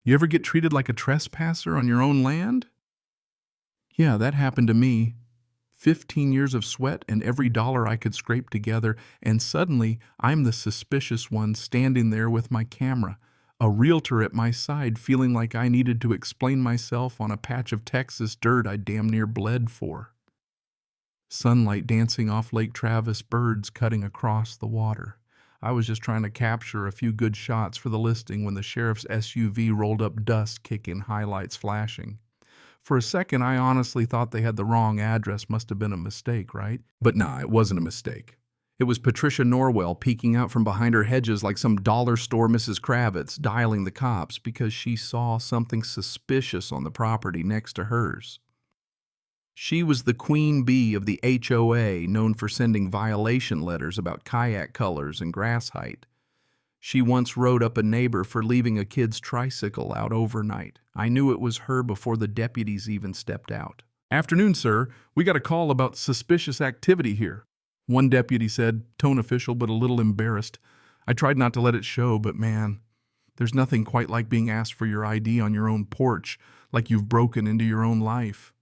You ever get treated like a trespasser on your own land? Yeah, that happened to me. 15 years of sweat and every dollar I could scrape together, and suddenly I'm the suspicious one standing there with my camera, a realtor at my side feeling like I needed to explain myself on a patch of Texas dirt I damn near bled for. Sunlight dancing off Lake Travis, birds cutting across the water. I was just trying to capture a few good shots for the listing when the sheriff's SUV rolled up, dust kicking, highlights flashing. For a second, I honestly thought they had the wrong address. Must have been a mistake, right? But nah, it wasn't a mistake. It was Patricia Norwell peeking out from behind her hedges like some dollar store Mrs. Kravitz, dialing the cops because she saw something suspicious on the property next to hers. She was the queen bee of the HOA, known for sending violation letters about kayak colors and grass height. She once wrote up a neighbor for leaving a kid's tricycle out overnight. I knew it was her before the deputies even stepped out. "Afternoon, sir. We got a call about suspicious activity here," one deputy said, tone official but a little embarrassed. I tried not to let it show, but man, there's nothing quite like being asked for your ID on your own porch, like you've broken into your own life.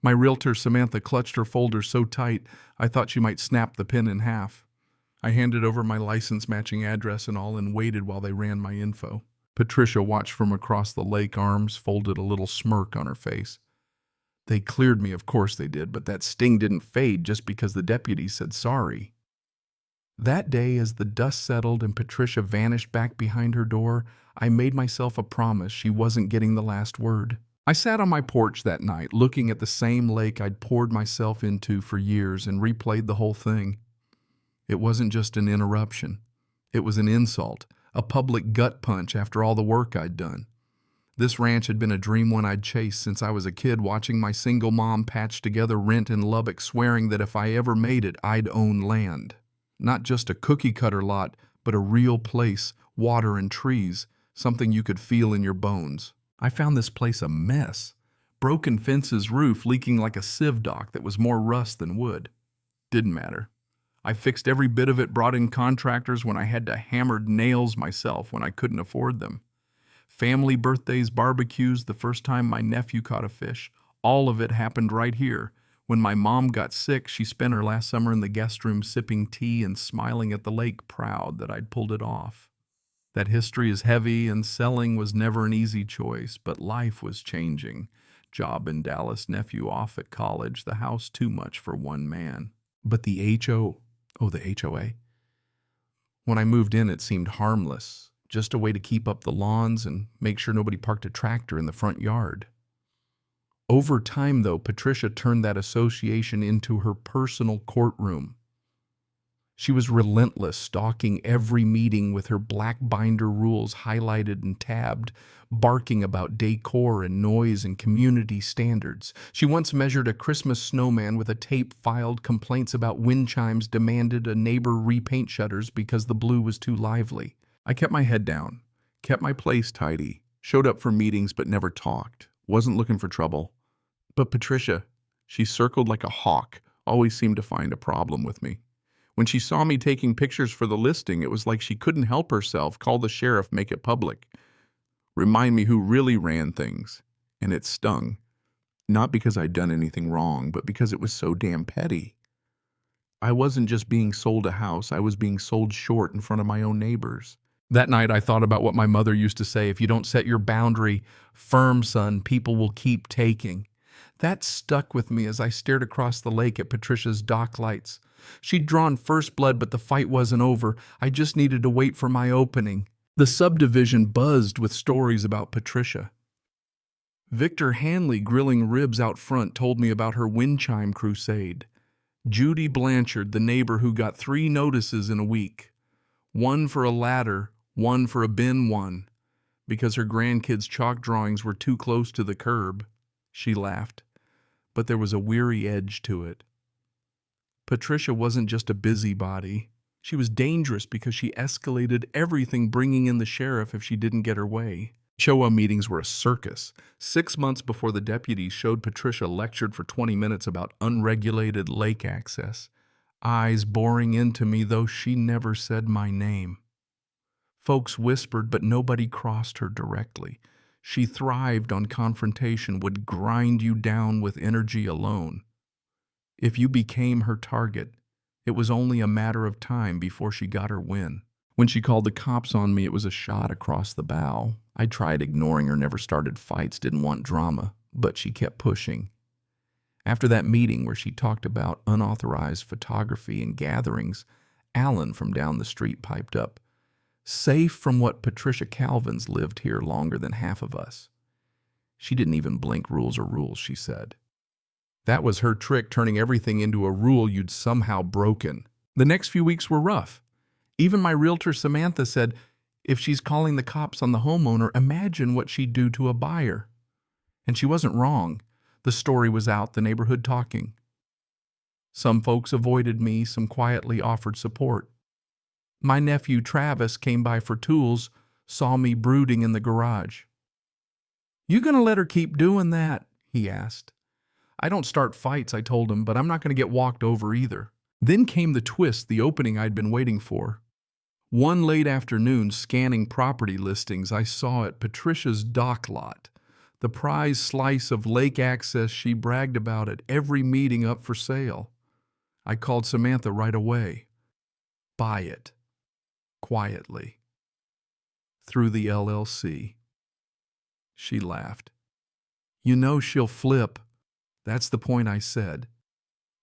My realtor, Samantha, clutched her folder so tight I thought she might snap the pin in half. I handed over my license-matching address and all and waited while they ran my info. Patricia watched from across the lake, arms folded, a little smirk on her face. They cleared me, of course they did, but that sting didn't fade just because the deputy said sorry. That day, as the dust settled and Patricia vanished back behind her door, I made myself a promise she wasn't getting the last word. I sat on my porch that night, looking at the same lake I'd poured myself into for years, and replayed the whole thing. It wasn't just an interruption. It was an insult, a public gut punch after all the work I'd done. This ranch had been a dream one I'd chased since I was a kid, watching my single mom patch together rent in Lubbock, swearing that if I ever made it, I'd own land. Not just a cookie-cutter lot, but a real place, water and trees, something you could feel in your bones. I found this place a mess. Broken fences, roof leaking like a sieve dock that was more rust than wood. Didn't matter. I fixed every bit of it, brought in contractors when I had to hammer nails myself when I couldn't afford them. Family birthdays, barbecues, the first time my nephew caught a fish. All of it happened right here. When my mom got sick, she spent her last summer in the guest room sipping tea and smiling at the lake, proud that I'd pulled it off. That history is heavy, and selling was never an easy choice, but life was changing. Job in Dallas, nephew off at college, the house too much for one man. But the HOA? When I moved in, it seemed harmless, just a way to keep up the lawns and make sure nobody parked a tractor in the front yard. Over time, though, Patricia turned that association into her personal courtroom. She was relentless, stalking every meeting with her black binder rules highlighted and tabbed, barking about decor and noise and community standards. She once measured a Christmas snowman with a tape, filed complaints about wind chimes, demanded a neighbor repaint shutters because the blue was too lively. I kept my head down, kept my place tidy, showed up for meetings but never talked, wasn't looking for trouble. But Patricia, she circled like a hawk, always seemed to find a problem with me. When she saw me taking pictures for the listing, it was like she couldn't help herself, call the sheriff, make it public. Remind me who really ran things. And it stung. Not because I'd done anything wrong, but because it was so damn petty. I wasn't just being sold a house, I was being sold short in front of my own neighbors. That night I thought about what my mother used to say: if you don't set your boundary firm, son, people will keep taking. That stuck with me as I stared across the lake at Patricia's dock lights. She'd drawn first blood, but the fight wasn't over. I just needed to wait for my opening. The subdivision buzzed with stories about Patricia. Victor Hanley, grilling ribs out front, told me about her wind chime crusade. Judy Blanchard, the neighbor who got 3 notices in a week. One for a ladder, one for a bin one, because her grandkids' chalk drawings were too close to the curb. She laughed, but there was a weary edge to it. Patricia wasn't just a busybody. She was dangerous because she escalated everything, bringing in the sheriff if she didn't get her way. HOA meetings were a circus. 6 months before the deputies showed, Patricia lectured for 20 minutes about unregulated lake access, eyes boring into me, though she never said my name. Folks whispered, but nobody crossed her directly. She thrived on confrontation, would grind you down with energy alone. If you became her target, it was only a matter of time before she got her win. When she called the cops on me, it was a shot across the bow. I tried ignoring her, never started fights, didn't want drama, but she kept pushing. After that meeting where she talked about unauthorized photography and gatherings, Alan from down the street piped up, "Safe from what Patricia Calvin's lived here longer than half of us." She didn't even blink rules are rules, she said. That was her trick, turning everything into a rule you'd somehow broken. The next few weeks were rough. Even my realtor Samantha said, if she's calling the cops on the homeowner, imagine what she'd do to a buyer. And she wasn't wrong. The story was out, the neighborhood talking. Some folks avoided me, some quietly offered support. My nephew Travis came by for tools, saw me brooding in the garage. "You gonna let her keep doing that?" he asked. "I don't start fights," I told him, "but I'm not gonna get walked over either." Then came the twist, the opening I'd been waiting for. One late afternoon, scanning property listings, I saw at Patricia's dock lot, the prize slice of lake access she bragged about at every meeting up for sale. I called Samantha right away. "Buy it." Quietly. Through the LLC. She laughed. "You know she'll flip." "That's the point," I said.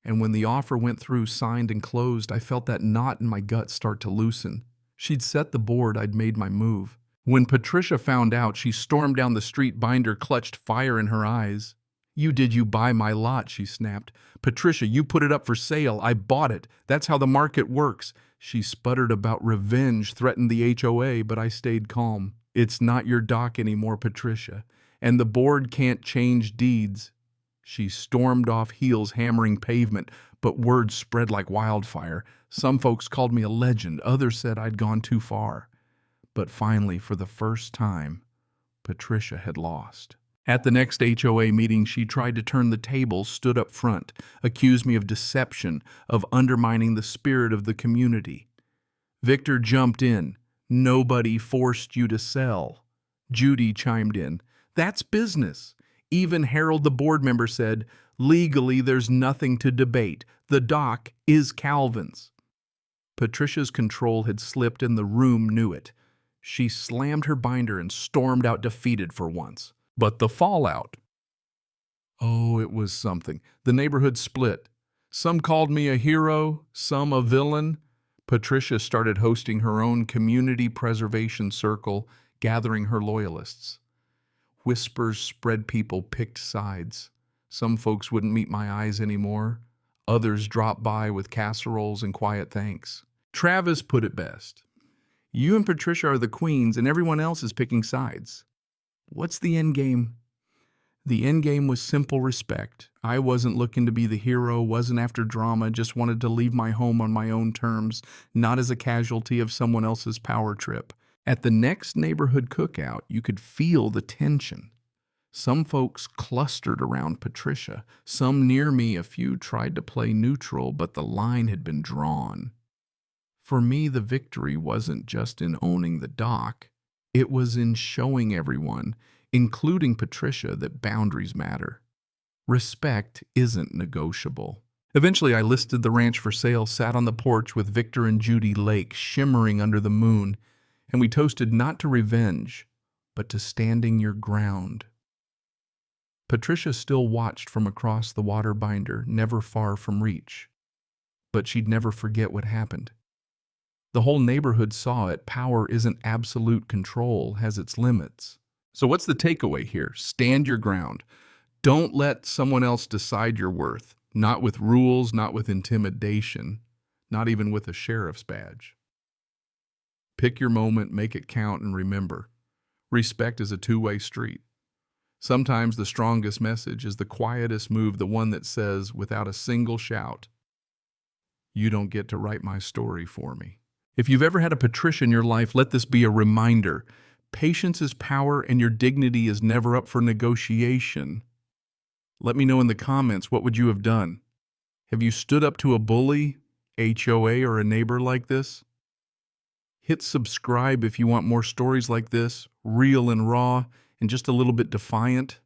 And when the offer went through, signed and closed, I felt that knot in my gut start to loosen. She'd set the board, I'd made my move. When Patricia found out, she stormed down the street, binder clutched, fire in her eyes. You buy my lot," she snapped. "Patricia, you put it up for sale. I bought it. That's how the market works." She sputtered about revenge, threatened the HOA, but I stayed calm. "It's not your dock anymore, Patricia, and the board can't change deeds." She stormed off, heels hammering pavement, but word spread like wildfire. Some folks called me a legend, others said I'd gone too far. But finally, for the first time, Patricia had lost. At the next HOA meeting, she tried to turn the tables, stood up front, accused me of deception, of undermining the spirit of the community. Victor jumped in. "Nobody forced you to sell." Judy chimed in. "That's business." Even Harold, the board member, said, "Legally, there's nothing to debate. The dock is Calvin's." Patricia's control had slipped and the room knew it. She slammed her binder and stormed out, defeated for once. But the fallout. Oh, it was something. The neighborhood split. Some called me a hero, some a villain. Patricia started hosting her own community preservation circle, gathering her loyalists. Whispers spread, people picked sides. Some folks wouldn't meet my eyes anymore. Others dropped by with casseroles and quiet thanks. Travis put it best. "You and Patricia are the queens and everyone else is picking sides. What's the end game?" The end game was simple respect. I wasn't looking to be the hero, wasn't after drama, just wanted to leave my home on my own terms, not as a casualty of someone else's power trip. At the next neighborhood cookout, you could feel the tension. Some folks clustered around Patricia, some near me, a few tried to play neutral, but the line had been drawn. For me, the victory wasn't just in owning the dock, it was in showing everyone, including Patricia, that boundaries matter. Respect isn't negotiable. Eventually, I listed the ranch for sale, sat on the porch with Victor and Judy Lake shimmering under the moon, and we toasted not to revenge, but to standing your ground. Patricia still watched from across the water binder, never far from reach. But she'd never forget what happened. The whole neighborhood saw it. Power isn't absolute, control has its limits. So what's the takeaway here? Stand your ground. Don't let someone else decide your worth. Not with rules, not with intimidation, not even with a sheriff's badge. Pick your moment, make it count, and remember, respect is a two-way street. Sometimes the strongest message is the quietest move, the one that says, without a single shout, "You don't get to write my story for me." If you've ever had a Patricia in your life, let this be a reminder. Patience is power, and your dignity is never up for negotiation. Let me know in the comments, what would you have done? Have you stood up to a bully, HOA, or a neighbor like this? Hit subscribe if you want more stories like this, real and raw, and just a little bit defiant.